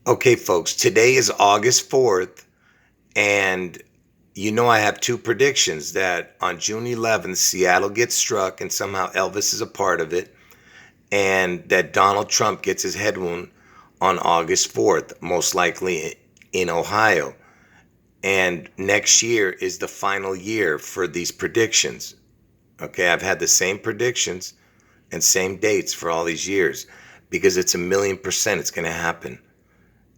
Okay, folks, today is August 4th, and I have two predictions that on June 11th, Seattle gets struck and somehow Elvis is a part of it, and that Donald Trump gets his head wound on August 4th, most likely in Ohio. And next year is the final year for these predictions. Okay, I've had the same predictions and same dates for all these years because it's 1,000,000% it's going to happen.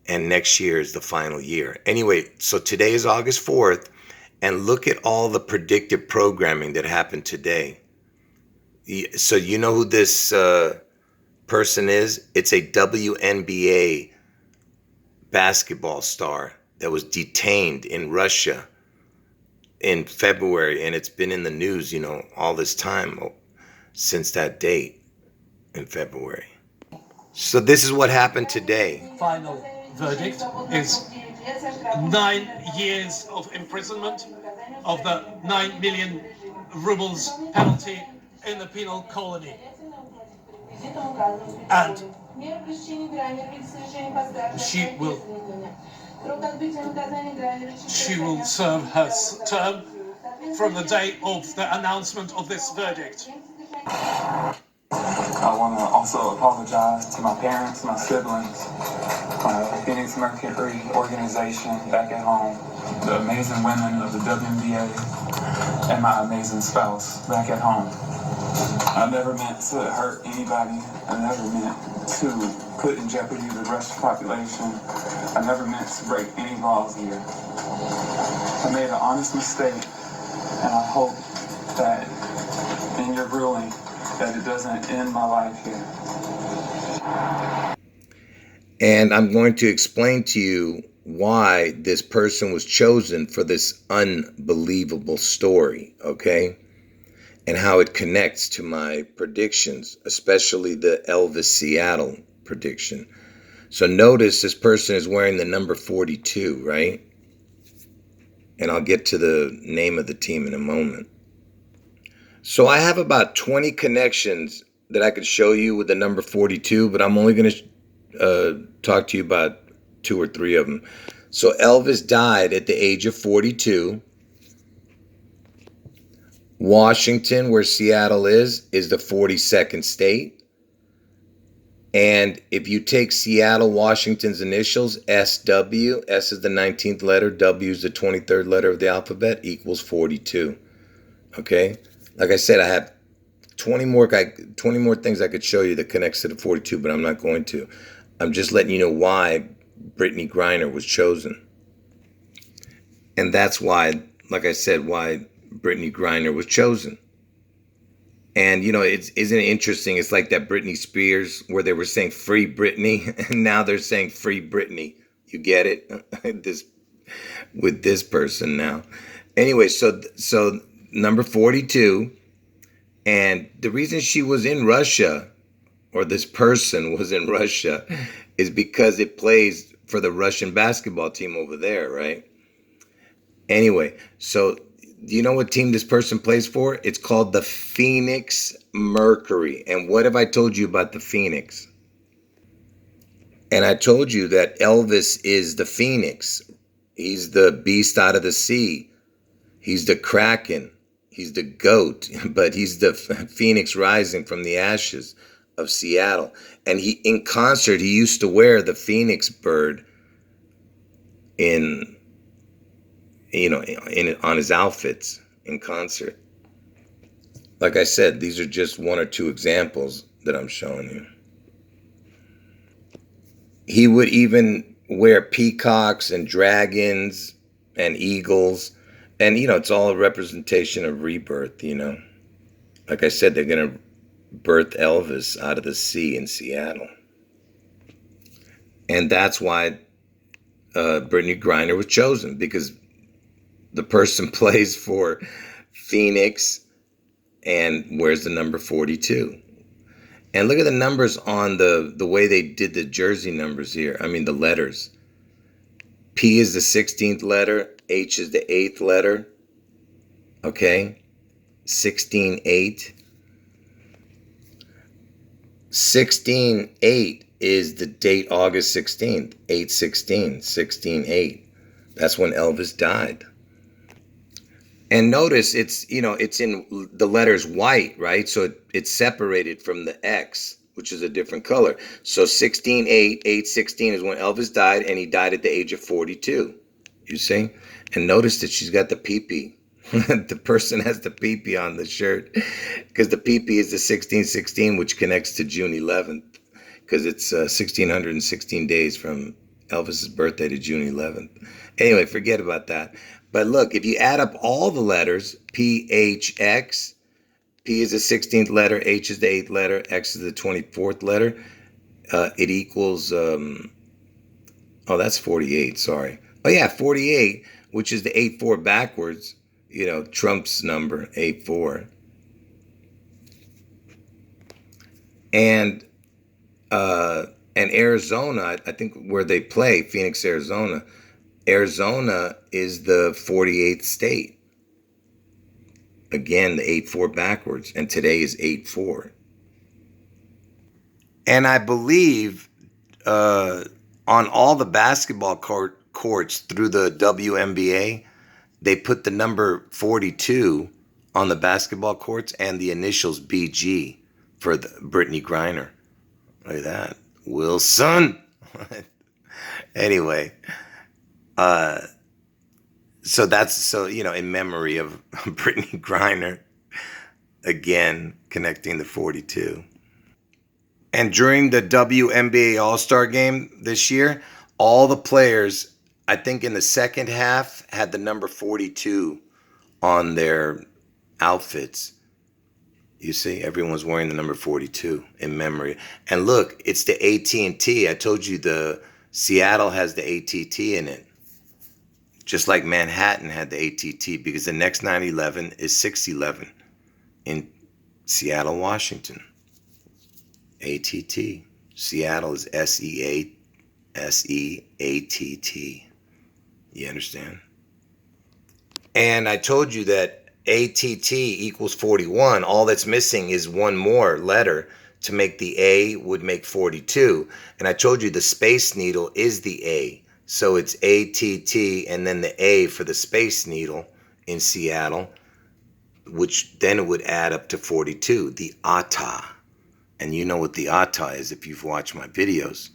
And next year is the final year. Anyway, so today is August 4th, and look at all the predictive programming that happened today. So you know who this person is? It's a WNBA basketball star that was detained in Russia in February, and it's been in the news, all this time since that date in February. So this is what happened today. Final verdict is 9 years of imprisonment of the 9 million rubles penalty in the penal colony. And she will serve her term from the day of the announcement of this verdict. I want to also apologize to my parents, my siblings, my Phoenix Mercury organization back at home, the amazing women of the WNBA, and my amazing spouse back at home. I never meant to hurt anybody. I never meant to put in jeopardy the Russian population. I never meant to break any laws here. I made an honest mistake, and I hope that in your ruling, that it doesn't end my life here. And I'm going to explain to you why this person was chosen for this unbelievable story, okay? And how it connects to my predictions, especially the Elvis Seattle prediction. So notice this person is wearing the number 42, right? And I'll get to the name of the team in a moment. So I have about 20 connections that I could show you with the number 42, but I'm only going to talk to you about 2 or 3 of them. So Elvis died at the age of 42. Washington, where Seattle is the 42nd state. And if you take Seattle, Washington's initials, SW, S is the 19th letter, W is the 23rd letter of the alphabet, equals 42. Okay? Like I said, I have 20 more things I could show you that connects to the 42, but I'm not going to. I'm just letting you know why Brittany Griner was chosen. And that's why, like I said, why Brittany Griner was chosen. And, isn't it interesting? It's like that Britney Spears where they were saying free Britney, and now they're saying free Britney. You get it? With this person now. Anyway, so number 42, and the reason she was in Russia, or this person was in Russia, is because it plays for the Russian basketball team over there, right? Anyway, so do you know what team this person plays for? It's called the Phoenix Mercury. And what have I told you about the Phoenix? And I told you that Elvis is the Phoenix. He's the beast out of the sea. He's the Kraken. He's the goat, but he's the phoenix rising from the ashes of Seattle. And in concert, he used to wear the phoenix bird on his outfits in concert. Like I said, these are just 1 or 2 examples that I'm showing you. He would even wear peacocks and dragons and eagles. And, it's all a representation of rebirth, Like I said, they're going to birth Elvis out of the sea in Seattle. And that's why Brittany Griner was chosen, because the person plays for Phoenix and wears the number 42. And look at the numbers on the way they did the jersey numbers here. I mean, the letters. P is the 16th letter. H is the 8th letter. Okay? 16-8. 16-8 is the date August 16th, 8/16, 16/8. That's when Elvis died. And notice it's, it's in the letters white, right? So it's separated from the X, which is a different color. So 16/8, 8/16 is when Elvis died, and he died at the age of 42. You see? And notice that she's got the peepee. The person has the peepee on the shirt because the peepee is the 16/16, which connects to June 11th because it's 1616 days from Elvis's birthday to June 11th. Anyway, forget about that. But look, if you add up all the letters, PHX, P is the 16th letter, H is the 8th letter, X is the 24th letter, it equals, that's 48, sorry. Oh yeah, 48, which is the 8-4 backwards, Trump's number, 8-4. And Arizona, I think where they play, Phoenix, Arizona is the 48th state. Again, the 8-4 backwards, and today is 8-4. And I believe on all the basketball courts through the WNBA, they put the number 42 on the basketball courts and the initials BG for the Brittany Griner. Look at that. Wilson. Anyway, so that's, in memory of Brittany Griner, again, connecting the 42. And during the WNBA All-Star game this year, all the players, I think in the second half, had the number 42 on their outfits. You see, everyone's wearing the number 42 in memory. And look, it's the AT&T. I told you the Seattle has the ATT in it. Just like Manhattan had the ATT, because the next 9/11 is 6/11 in Seattle, Washington. ATT. Seattle is SEATT. You understand? And I told you that ATT equals 41. All that's missing is one more letter to make the A would make 42. And I told you the Space Needle is the A. So it's ATT and then the A for the Space Needle in Seattle, which then it would add up to 42, the ATA. And you know what the ATA is if you've watched my videos.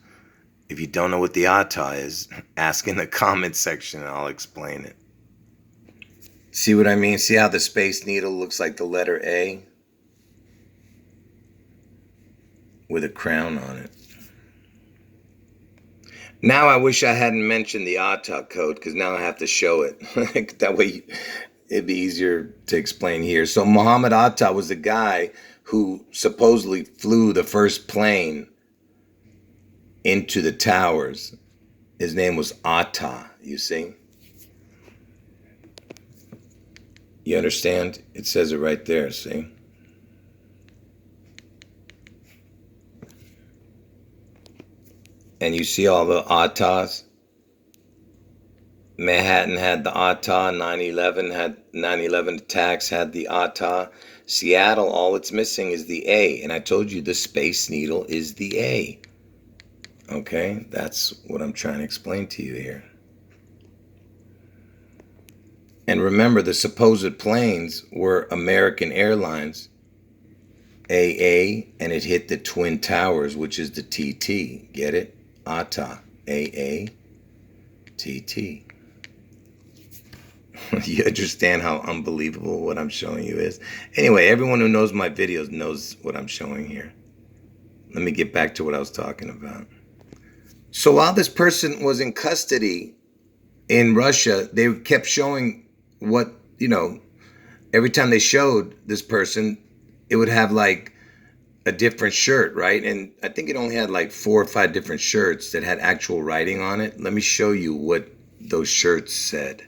If you don't know what the ATA is, ask in the comment section and I'll explain it. See what I mean? See how the Space Needle looks like the letter A with a crown on it. Now I wish I hadn't mentioned the ATA code because now I have to show it. That way it'd be easier to explain here. So Muhammad Atta was the guy who supposedly flew the first plane into the towers. His name was Atta, you see? You understand? It says it right there, see? And you see all the Attas? Manhattan had the Atta, 9/11 attacks had the Atta. Seattle, all it's missing is the A. And I told you the Space Needle is the A. Okay, that's what I'm trying to explain to you here. And remember, the supposed planes were American Airlines, AA, and it hit the Twin Towers, which is the TT. Get it? ATA, AA, TT. You understand how unbelievable what I'm showing you is? Anyway, everyone who knows my videos knows what I'm showing here. Let me get back to what I was talking about. So while this person was in custody in Russia, they kept showing what, every time they showed this person, it would have like a different shirt, right? And I think it only had like 4 or 5 different shirts that had actual writing on it. Let me show you what those shirts said.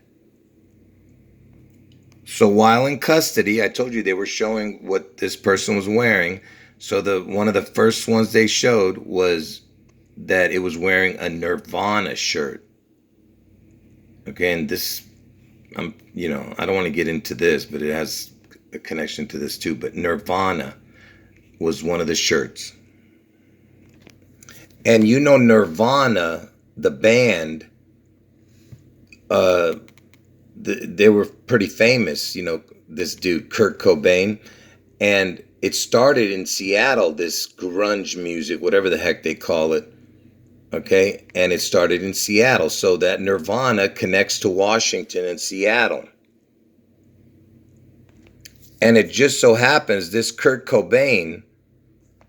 So while in custody, I told you they were showing what this person was wearing. So one of the first ones they showed was that it was wearing a Nirvana shirt. Okay, and this, I don't want to get into this, but it has a connection to this too. But Nirvana was one of the shirts. And you know Nirvana, the band, they were pretty famous, you know, this dude, Kurt Cobain. And it started in Seattle, this grunge music, whatever the heck they call it. Okay. And it started in Seattle. So that Nirvana connects to Washington and Seattle. And it just so happens this Kurt Cobain,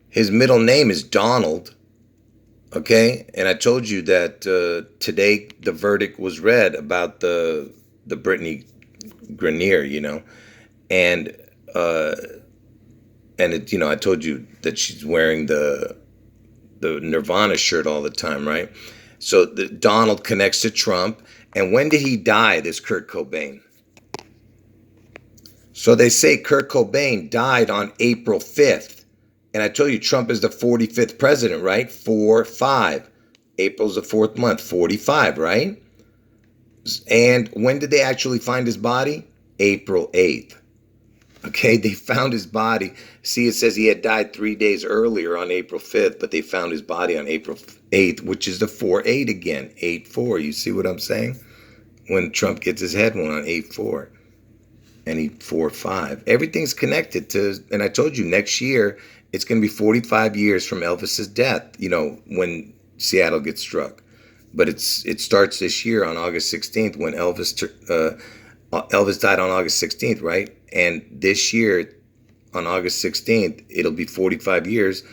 his middle name is Donald. Okay. And I told you that today the verdict was read about the Brittany Grenier, you know. And it, you know, I told you that she's wearing the Nirvana shirt all the time, right? So the Donald connects to Trump. And when did he die, this Kurt Cobain? So they say Kurt Cobain died on April 5th. And I told you Trump is the 45th president, right? 4-5. April's the 4th month, 45, right? And when did they actually find his body? April 8th. Okay, they found his body. See, it says he had died 3 days earlier on April 5th, but they found his body on April 8th, which is the 4-8 again, 8-4. You see what I'm saying? When Trump gets his head one on 8-4 and he 4-5. Everything's connected to, and I told you next year, it's going to be 45 years from Elvis's death, you know, when Seattle gets struck. But it starts this year on August 16th when Elvis died on August 16th, right? And this year, on August 16th, it'll be 45 years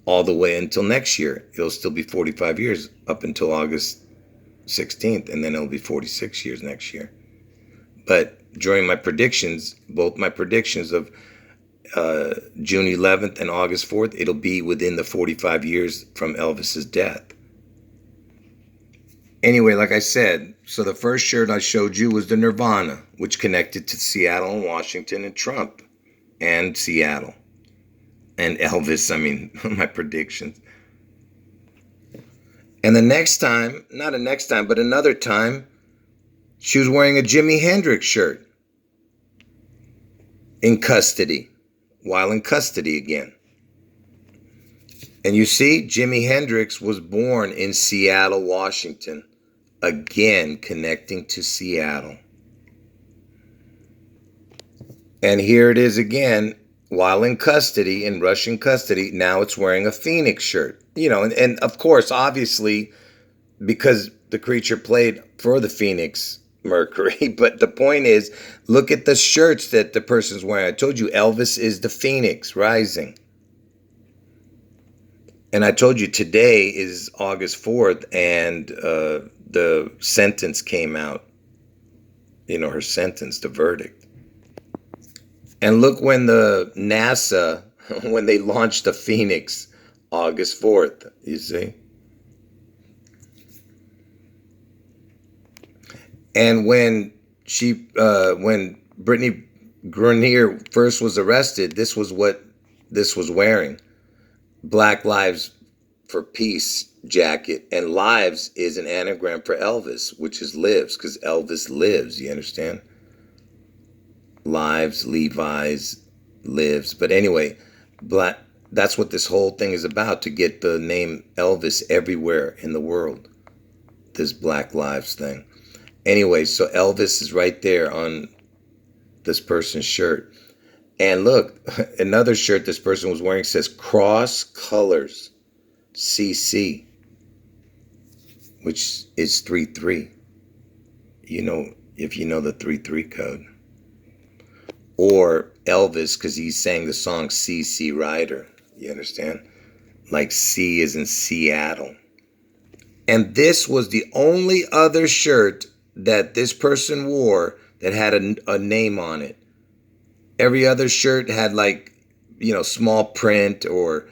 all the way until next year. It'll still be 45 years up until August 16th, and then it'll be 46 years next year. But during my predictions, both my predictions of June 11th and August 4th, it'll be within the 45 years from Elvis's death. Anyway, like I said, so the first shirt I showed you was the Nirvana, which connected to Seattle and Washington and Trump and Seattle and Elvis. I mean, my predictions. And the next time, not a next time, but another time, she was wearing a Jimi Hendrix shirt in custody, while in custody again. And you see, Jimi Hendrix was born in Seattle, Washington. Again, connecting to Seattle. And here it is again, while in custody, in Russian custody, now it's wearing a Phoenix shirt. You know, and of course, obviously, because the creature played for the Phoenix Mercury. But the point is, look at the shirts that the person's wearing. I told you, Elvis is the Phoenix rising. And I told you today is August 4th, and the sentence came out. You know, her sentence, the verdict. And look when the NASA, when they launched the Phoenix, August 4th, you see. And when Brittany Grenier first was arrested, this was what this was wearing. Black Lives for Peace jacket. And lives is an anagram for Elvis, which is lives, because Elvis lives, you understand? Lives, Levi's, lives. But anyway, that's what this whole thing is about, to get the name Elvis everywhere in the world. This Black Lives thing. Anyway, so Elvis is right there on this person's shirt. And look, another shirt this person was wearing says Cross Colors CC, which is 33. You know, if you know the 33 code. Or Elvis, because he sang the song CC Rider. You understand? Like C is in Seattle. And this was the only other shirt that this person wore that had a name on it. Every other shirt had, like, you know, small print or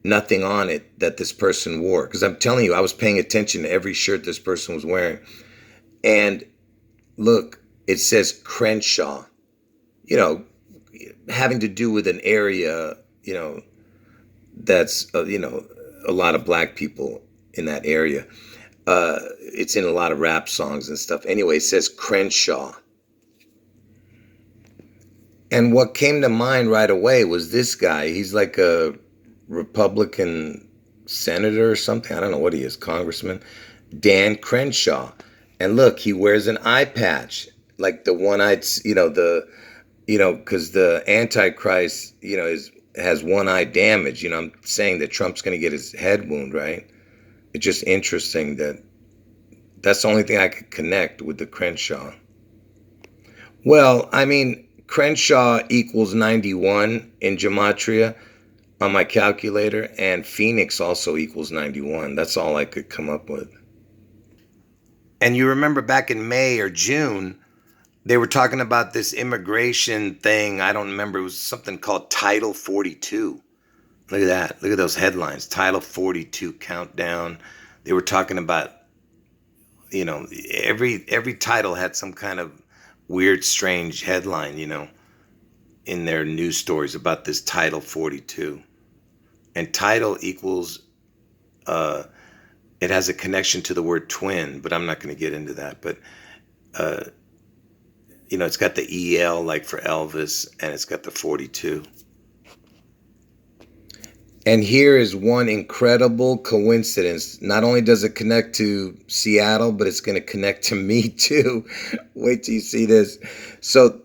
nothing on it that this person wore. Because I'm telling you, I was paying attention to every shirt this person was wearing. And look, it says Crenshaw, you know, having to do with an area, you know, that's, you know, a lot of black people in that area. It's in a lot of rap songs and stuff. Anyway, it says Crenshaw. And what came to mind right away was this guy. He's like a Republican senator or something. I don't know what he is, congressman. Dan Crenshaw. And look, he wears an eye patch, like the one-eyed, because the Antichrist, has one eye damage. I'm saying that Trump's going to get his head wound, right? It's just interesting that's the only thing I could connect with the Crenshaw. Well, I mean, Crenshaw equals 91 in gematria on my calculator, and Phoenix also equals 91. That's all I could come up with. And you remember back in May or June, they were talking about this immigration thing. I don't remember. It was something called Title 42. Look at that. Look at those headlines. Title 42 countdown. They were talking about, every title had some kind of weird, strange headline, in their news stories about this Title 42. And title equals, it has a connection to the word twin, but I'm not going to get into that. But, it's got the EL like for Elvis, and it's got the 42. And here is one incredible coincidence. Not only does it connect to Seattle, but it's going to connect to me too. Wait till you see this. So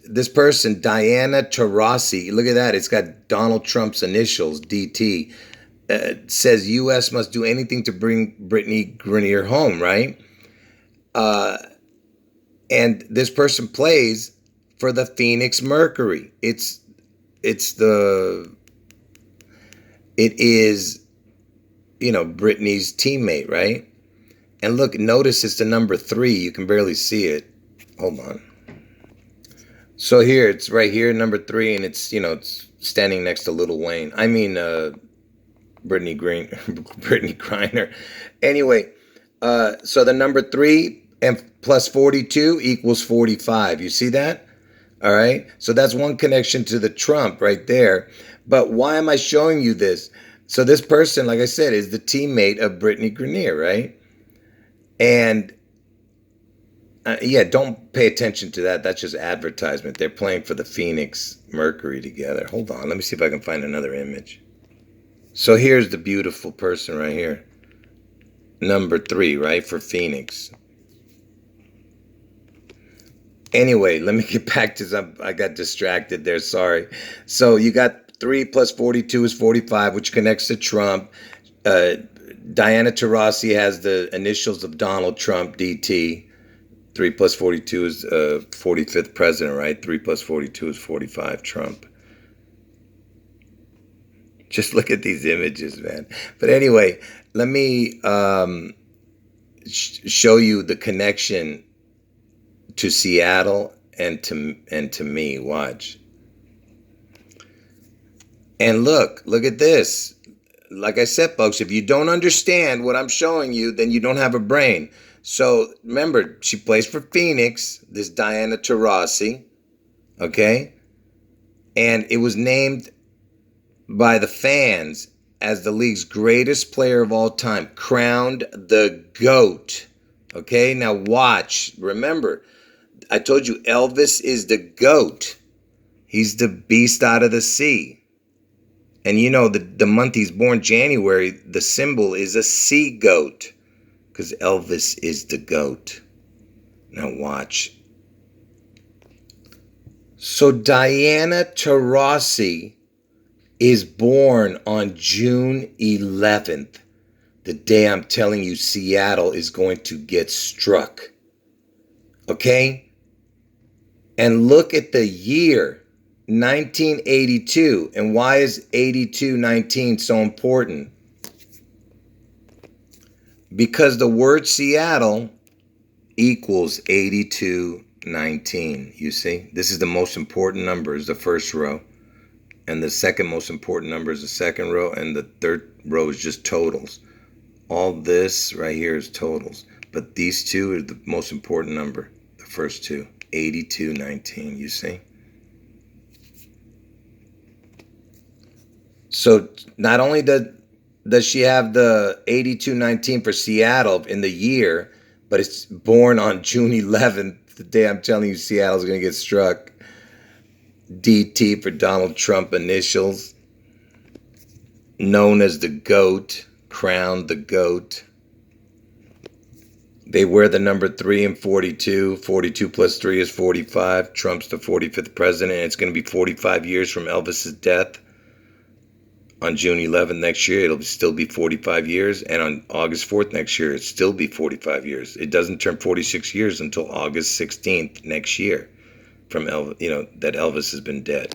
this person, Diana Taurasi, look at that. It's got Donald Trump's initials, DT. Says U.S. must do anything to bring Brittany Grenier home, right? And this person plays for the Phoenix Mercury. It is, Brittany's teammate, right? And look, notice it's the number 3. You can barely see it. Hold on. So here, it's right here, number 3, and it's, it's standing next to Lil Wayne. I mean, Brittany Griner. Anyway, so the number 3 and plus 42 equals 45. You see that? All right. So that's one connection to the Trump right there. But why am I showing you this? So this person, like I said, is the teammate of Brittany Grenier, right? And don't pay attention to that. That's just advertisement. They're playing for the Phoenix Mercury together. Hold on. Let me see if I can find another image. So here's the beautiful person right here. Number 3, right, for Phoenix. Anyway, let me get back to I got distracted there. Sorry. So you got 3 plus 42 is 45, which connects to Trump. Diana Taurasi has the initials of Donald Trump, DT. 3 plus 42 is 45th president, right? 3 plus 42 is 45, Trump. Just look at these images, man. But anyway, let me show you the connection to Seattle and to me. Watch. And look at this. Like I said, folks, if you don't understand what I'm showing you, then you don't have a brain. So remember, she plays for Phoenix, this Diana Taurasi, okay? And it was named by the fans as the league's greatest player of all time, crowned the GOAT. Okay, now watch. Remember, I told you Elvis is the GOAT. He's the beast out of the sea. And the month he's born, January, the symbol is a sea goat, because Elvis is the GOAT. Now watch. So Diana Taurasi is born on June 11th, the day I'm telling you Seattle is going to get struck. Okay? And look at the year, 1982. And why is 8219 so important? Because the word Seattle equals 8219. You see? This is the most important number, is the first row. And the second most important number is the second row. And the third row is just totals. All this right here is totals. But these two are the most important number. The first two. 8219. You see? So not only does she have the 8219 for Seattle in the year, but it's born on June 11th, the day I'm telling you Seattle's going to get struck. DT for Donald Trump initials. known as the GOAT, crowned the GOAT. They wear the number 3 and 42. 42 plus 3 is 45. Trump's the 45th president. It's going to be 45 years from Elvis's death. On June 11th next year, it'll still be 45 years. And on August 4th next year, it'll still be 45 years. It doesn't turn 46 years until August 16th next year from that Elvis has been dead.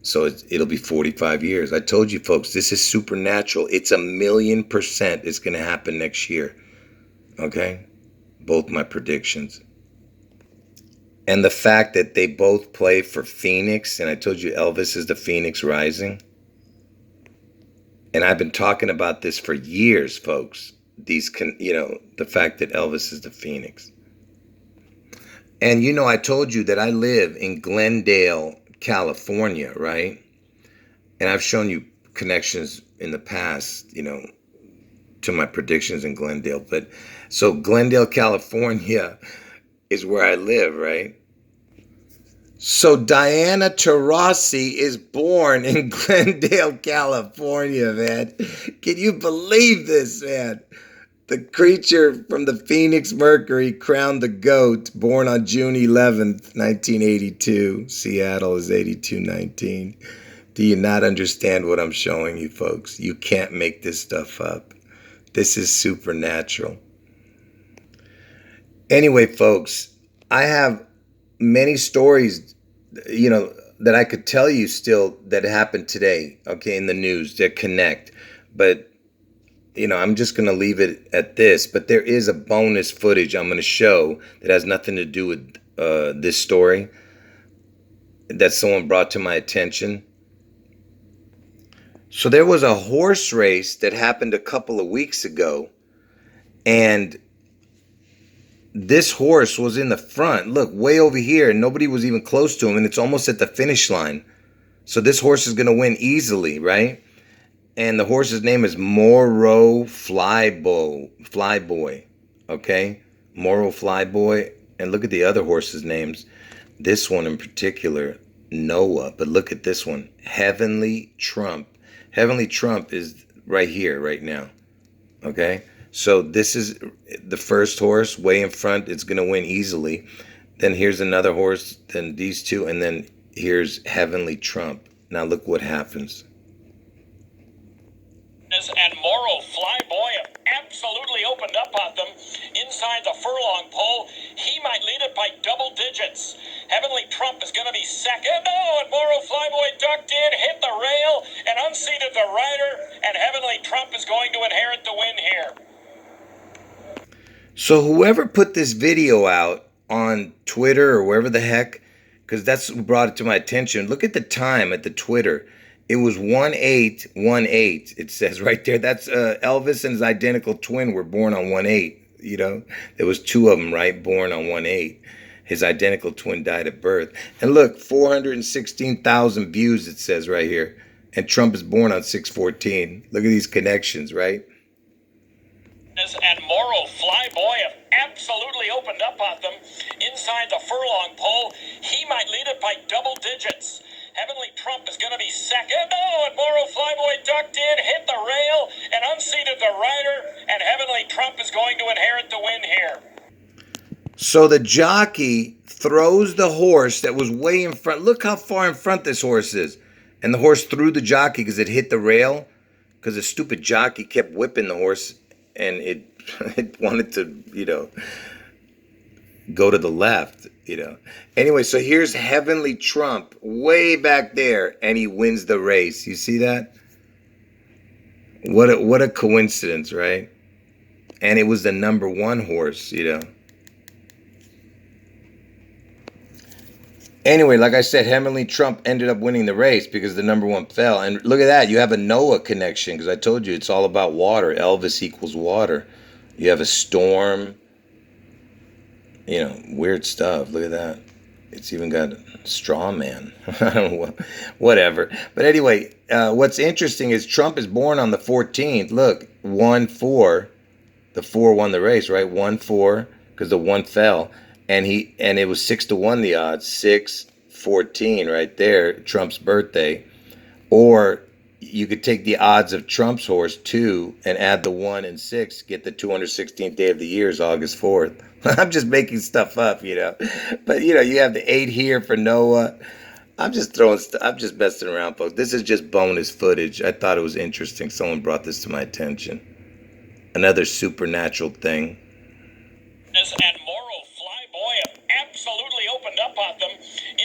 So it'll be 45 years. I told you, folks, this is supernatural. It's 1,000,000% it's going to happen next year. Okay? Both my predictions. And the fact that they both play for Phoenix, and I told you Elvis is the Phoenix Rising. And I've been talking about this for years, folks. The fact that Elvis is the Phoenix. And I told you that I live in Glendale, California, right? And I've shown you connections in the past, to my predictions in Glendale. But so Glendale, California is where I live, right? So Diana Taurasi is born in Glendale, California, man. Can you believe this, man? The creature from the Phoenix Mercury, crowned the GOAT, born on June 11th, 1982. Seattle is 8219. Do you not understand what I'm showing you, folks? You can't make this stuff up. This is supernatural. Anyway, folks, I have many stories, that I could tell you still that happened today, okay, in the news that connect. But, I'm just going to leave it at this. But there is a bonus footage I'm going to show that has nothing to do with this story that someone brought to my attention. So there was a horse race that happened a couple of weeks ago, and this horse was in the front, look, way over here, and nobody was even close to him, and it's almost at the finish line. So this horse is going to win easily, right? And the horse's name is Moro Flyboy, okay? Moro Flyboy. And look at the other horses' names. This one in particular, Noah. But look at this one, Heavenly Trump. Heavenly Trump is right here, right now, okay? So this is the first horse way in front. It's going to win easily. Then here's another horse, then these two, and then here's Heavenly Trump. Now look what happens. And Moro Flyboy have absolutely opened up on them inside the furlong pole. He might lead it by double digits. Heavenly Trump is going to be second. Oh, and Moro Flyboy ducked in, hit the rail, and unseated the rider. And Heavenly Trump is going to inherit the win here. So whoever put this video out on Twitter or wherever the heck, because that's who brought it to my attention. Look at the time at the Twitter. It was 1818. It says right there. That's Elvis and his identical twin were born on 18. There was two of them, right? Born on 18. His identical twin died at birth. And look, 416,000 views, it says right here. And Trump is born on 6/14. Look at these connections, right? And Moro Flyboy have absolutely opened up on them inside the furlong pole. He might lead it by double digits. Heavenly Trump is going to be second. Oh, and Moro Flyboy ducked in, hit the rail, and unseated the rider. And Heavenly Trump is going to inherit the win here. So the jockey throws the horse that was way in front. Look how far in front this horse is. And the horse threw the jockey because it hit the rail. Because the stupid jockey kept whipping the horse. And it wanted to, go to the left, Anyway, so here's Heavenly Trump way back there, and he wins the race. You see that? What a coincidence, right? And it was the number one horse, Anyway, like I said, Heavenly Trump ended up winning the race because the number one fell. And look at that. You have a Noah connection because I told you it's all about water. Elvis equals water. You have a storm. Weird stuff. Look at that. It's even got straw man. I don't know. Whatever. But anyway, what's interesting is Trump is born on the 14th. Look, 1-4. The 4 won the race, right? 1-4 because the 1 fell. And it was 6-1 the odds, 6/14 right there, Trump's birthday, or you could take the odds of Trump's horse 2 and add the 1 and 6, get the 216th day of the year is August 4th. I'm just making stuff up, But you have the 8 here for Noah. I'm just I'm just messing around, folks. This is just bonus footage. I thought it was interesting. Someone brought this to my attention. Another supernatural thing. And Morrow Flyboy have absolutely opened up on them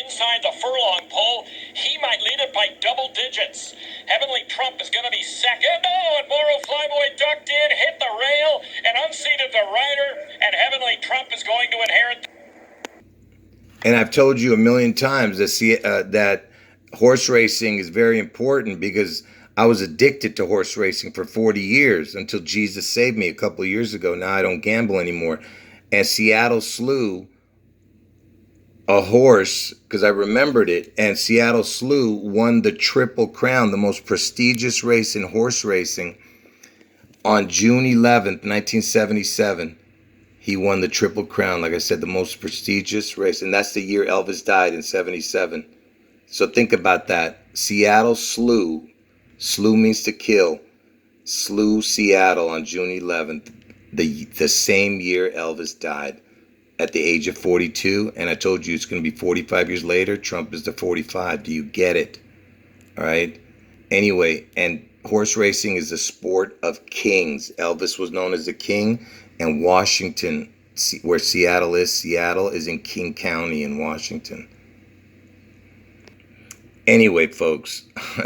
inside the furlong pole. He might lead it by double digits. Heavenly Trump is going to be second. Oh, and Morrow Flyboy ducked in, hit the rail, and unseated the rider. And Heavenly Trump is going to inherit. And I've told you a million times that horse racing is very important because I was addicted to horse racing for 40 years until Jesus saved me a couple of years ago. Now I don't gamble anymore. And Seattle slew a horse because I remembered it. And Seattle Slew won the Triple Crown, the most prestigious race in horse racing, on June 11th, 1977. He won the Triple Crown, like I said, the most prestigious race. And that's the year Elvis died in 77. So think about that. Seattle slew. Slew means to kill. Slew Seattle on June 11th. The same year Elvis died at the age of 42. And I told you it's going to be 45 years later. Trump is the 45. Do you get it? All right. Anyway, and horse racing is a sport of kings. Elvis was known as the king. And Washington, where Seattle is in King County in Washington. Anyway, folks,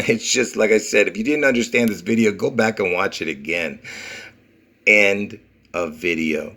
it's just like I said, if you didn't understand this video, go back and watch it again. End of video.